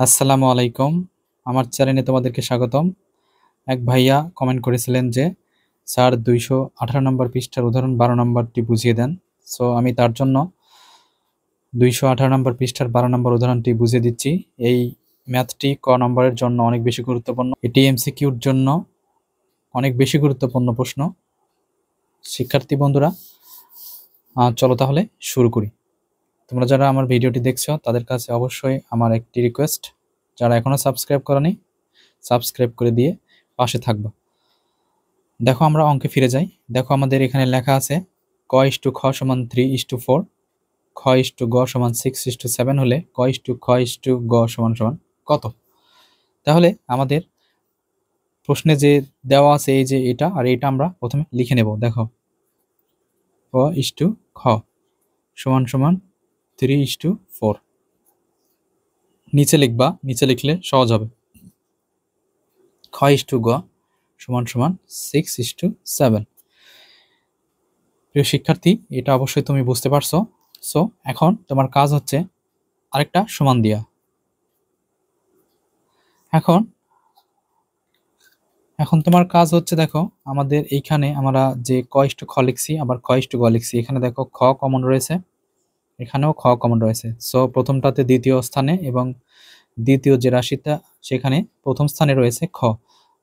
আসসালামু আলাইকুম। আমার চ্যানেলে তোমাদেরকে স্বাগতম। এক ভাইয়া কমেন্ট করেছিলেন যে, "স্যার ২১৮ নম্বর পৃষ্ঠার উদাহরণ ১২ নম্বরটি বুঝিয়ে দেন।" সো আমি তার জন্য ২১৮ নম্বর পৃষ্ঠার ১২ নম্বর উদাহরণটি বুঝিয়ে দিচ্ছি। এই ম্যাথটি ক নম্বরের জন্য অনেক বেশি গুরুত্বপূর্ণ। এটি এমসিকিউর জন্য অনেক বেশি গুরুত্বপূর্ণ প্রশ্ন। শিক্ষার্থী বন্ধুরা, চলো তাহলে শুরু করি। তোমরা যারা আমার ভিডিওটি দেখছো তাদের কাছে অবশ্যই আমার একটি রিকোয়েস্ট, যারা এখনো সাবস্ক্রাইব করোনি সাবস্ক্রাইব করে দিয়ে পাশে থাকবা। দেখো আমরা অঙ্কে ফিরে যাই। দেখো আমাদের এখানে লেখা আছে ক ইস টু খ সমান 3:4, খ ইস টু গ সমান 6:7 হলে ক ইস টু খ ইস টু গ সমান সমান কত? তাহলে আমাদের প্রশ্নে যে দেওয়া আছে এই যে এটা আর এটা আমরা প্রথমে লিখে নেব। দেখো ক ইস টু খ সমান সমান 3:4, নিচে লিখবা, নিচে লিখলে সহজ হবে। খ ইস টু গ সমান সমান 6:7। প্রিয় শিক্ষার্থী, এটা অবশ্যই তুমি বুঝতে পারছো। সো এখন তোমার কাজ হচ্ছে আরেকটা সমান দিয়া। এখন এখন তোমার কাজ হচ্ছে, দেখো আমাদের এইখানে আমরা যে ক ইস টু খ লিখছি আবার খ ইস টু গ লিখছি, এখানে দেখো খ কমন রয়েছে, এখানেও খ কমন রয়েছে। সো প্রথমটাতে দ্বিতীয় স্থানে এবং দ্বিতীয় যে রাশিটা সেখানে প্রথম স্থানে রয়েছে খ,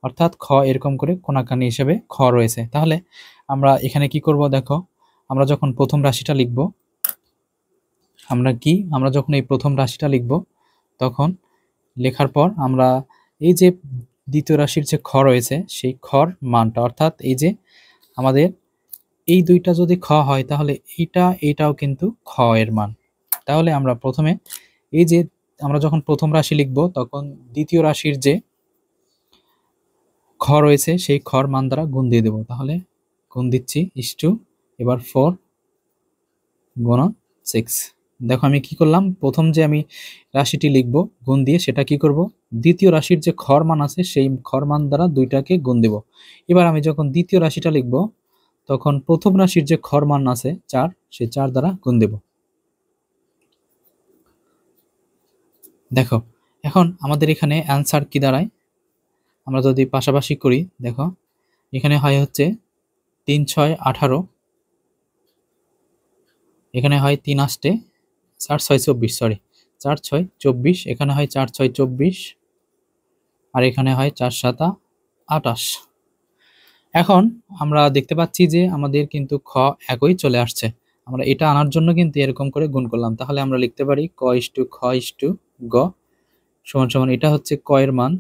অর্থাৎ খ এরকম করে কোনাকানি হিসেবে খ রয়েছে। তাহলে আমরা এখানে কি করব, দেখো আমরা যখন প্রথম রাশিটা লিখব, আমরা যখন এই প্রথম রাশিটা লিখব তখন লেখার পর আমরা এই যে দ্বিতীয় রাশির যে খ রয়েছে সেই খর মানটা, অর্থাৎ এই যে আমাদের এই দুইটা যদি খ হয় তাহলে এইটাও কিন্তু খ এর মান। তাহলে আমরা প্রথমে এই যে আমরা যখন প্রথম রাশি লিখব তখন দ্বিতীয় রাশির যে খ রয়েছে সেই খর মান দ্বারা গুণ দিয়ে দেব। তাহলে গুণ দিচ্ছি ইস্টু, এবার 4 গুণন 6। দেখো আমি কি করলাম, প্রথম যে আমি রাশিটি লিখব গুণ দিয়ে সেটা কি করব, দ্বিতীয় রাশির যে খর মান আছে সেই খর মান দ্বারা দুইটাকে গুণ দেব। এবার আমি যখন দ্বিতীয় রাশিটা লিখব তখন প্রথম রাশির যে খর মান আছে 4, সেই 4 দ্বারা গুণ দেব। দেখো এখন আমাদের এখানে অ্যান্সার কি দাঁড়ায়, আমরা যদি পাশাপাশি করি, দেখো এখানে হয় হচ্ছে 3 6 18, এখানে হয় 3 8 4 6 24, সরি 4 6 24, এখানে হয় 4 6 24 আর এখানে হয় 4 7 28। এখন আমরা দেখতে পাচ্ছি যে আমাদের কিন্তু খ একই চলে আসছে। আমরা এটা আনার জন্য কিন্তু এরকম করে গুণ করলাম। তাহলে আমরা লিখতে পারি ক ইস টু খ ইস টু গ সমান সমান, এটা হচ্ছে ক এর মান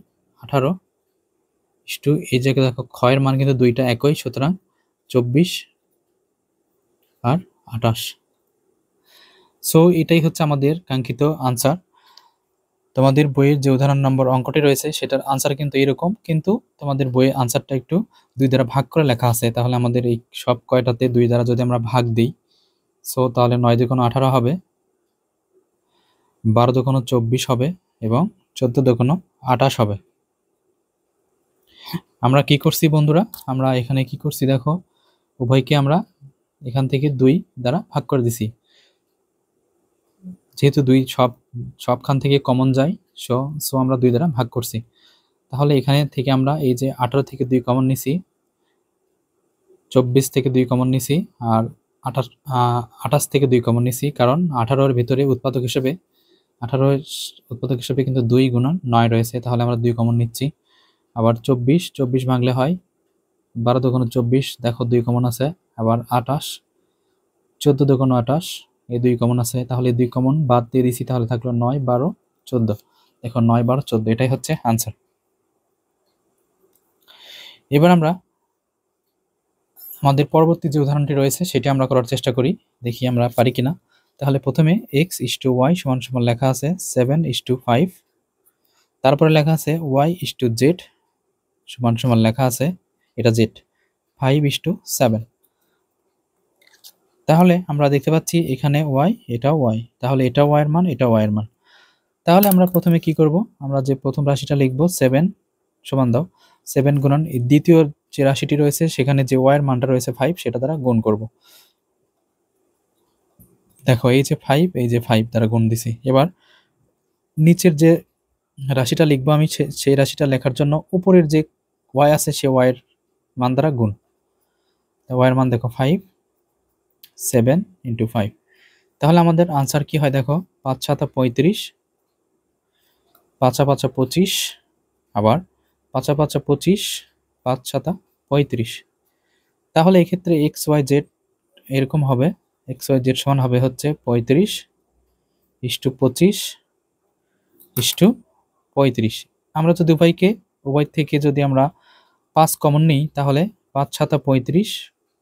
18 ইস টু, এই জায়গায় দেখো খ এর মান কিন্তু দুইটা একই, সুতরাং 24 আর 28। সো এটাই হচ্ছে আমাদের কাঙ্ক্ষিত আনসার। তোমাদের বইয়ের যে উদাহরণ নম্বর অঙ্কটি রয়েছে সেটার আনসার কিন্তু এরকম, কিন্তু তোমাদের বইয়ের আনসারটা একটু 2 দ্বারা ভাগ করে লেখা আছে। তাহলে আমাদের এই সব কয়টাতে 2 দ্বারা যদি আমরা ভাগ দিই, সো তাহলে 9 দুগুণ 18 হবে, 12 দুগুণ 24 হবে এবং 14 দুগুণ 28 হবে। আমরা কি করছি বন্ধুরা, আমরা এখানে কি করছি, দেখো উভয়কে আমরা এখান থেকে 2 দ্বারা ভাগ করে দিছি, যেহেতু 2 সবখান থেকে কমন যায়, সো আমরা 2 দ্বারা ভাগ করছি। তাহলে এখানে থেকে আমরা এই যে 18 থেকে 2 কমন নিছি, 24 থেকে 2 কমন নিছি আর 28 থেকে 2 কমন নিছি, কারণ 18 এর ভিতরে উৎপাদক হিসেবে 18 এর উৎপাদক হিসেবে কিন্তু 2 গুণন 9 রয়েছে, তাহলে আমরা 2 কমন নিচ্ছি। আবার 24 ভাঙলে হয় 12 দুগুণ 24, দেখো 2 কমন আছে। আবার 28, 14 দুগুণ 28, এই 2 কমন আছে, তাহলে 2 কমন বাদ দিয়ে দিছি, তাহলে থাকলো 9 12 14। দেখো 9 12 14, এটাই হচ্ছে আনসার। এবার আমরা আমাদের পরবর্তী যে উদাহরণটি রয়েছে সেটি আমরা করার চেষ্টা করি, দেখি আমরা পারি কিনা। তাহলে প্রথমে x ইস টু ওয়াই সমান সমান লেখা আছে 7:5, তারপরে লেখা আছে y ইস টু জেড সমান সমান লেখা আছে, এটা জেড, 5:7। তাহলে আমরা দেখতে পাচ্ছি এখানে y, এটা y, তাহলে এটা y এর মান, এটা y এর মান। তাহলে আমরা প্রথমে কি করব, আমরা যে প্রথম রাশিটা লিখব 7 সমান দাও 7 গুণন দ্বিতীয় যে রাশিটি রয়েছে সেখানে যে y এর মানটা রয়েছে 5, সেটা দ্বারা গুণ করব। দেখো এই যে 5, এই যে 5 দ্বারা গুণ দিছি। এবার নিচের যে রাশিটা লিখবো আমি, সেই রাশিটা লেখার জন্য উপরের যে ওয়াই আছে সে ওয়াইয়ের মান দ্বারা গুণ। ওয়াইয়ের মান দেখো 5, 7 × 5। তাহলে আমাদের আনসার কি হয় দেখো, 5 × 7 = 35, 5 × 5 = 25, আবার 5 × 5 = 25, 5 × 7 = 35। তাহলে এক্ষেত্রে এক্স ওয়াই জেড এরকম হবে, এক্স ওয়াই জেড সমান হবে হচ্ছে 35:25:35। আমরা যদি উভয় থেকে যদি আমরা 5 কমন নিই তাহলে 5 × 7 = 35,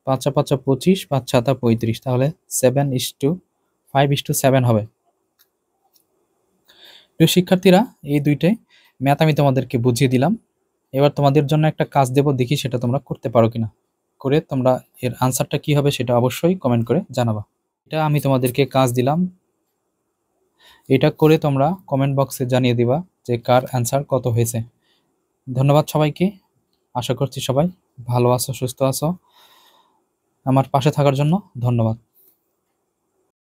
5 × 5 = 25, 5 × 7 = 35, তাহলে 7:5:7 হবে। প্রিয় শিক্ষার্থীরা, এই দুইটাই ম্যাথ আমি তোমাদেরকে বুঝিয়ে দিলাম। এবার তোমাদের জন্য একটা কাজ দেব, দেখি সেটা তোমরা করতে পারো কিনা। করে তোমরা এর আনসারটা কি হবে সেটা অবশ্যই কমেন্ট করে জানাবা। এটা আমি তোমাদেরকে কাজ দিলাম, এটা করে তোমরা কমেন্ট বক্সে জানিয়ে দিবা যে কার অ্যান্সার কত হয়েছে। ধন্যবাদ সবাইকে। আশা করছি সবাই ভালো আছো, সুস্থ আছো। আমার পাশে থাকার জন্য ধন্যবাদ।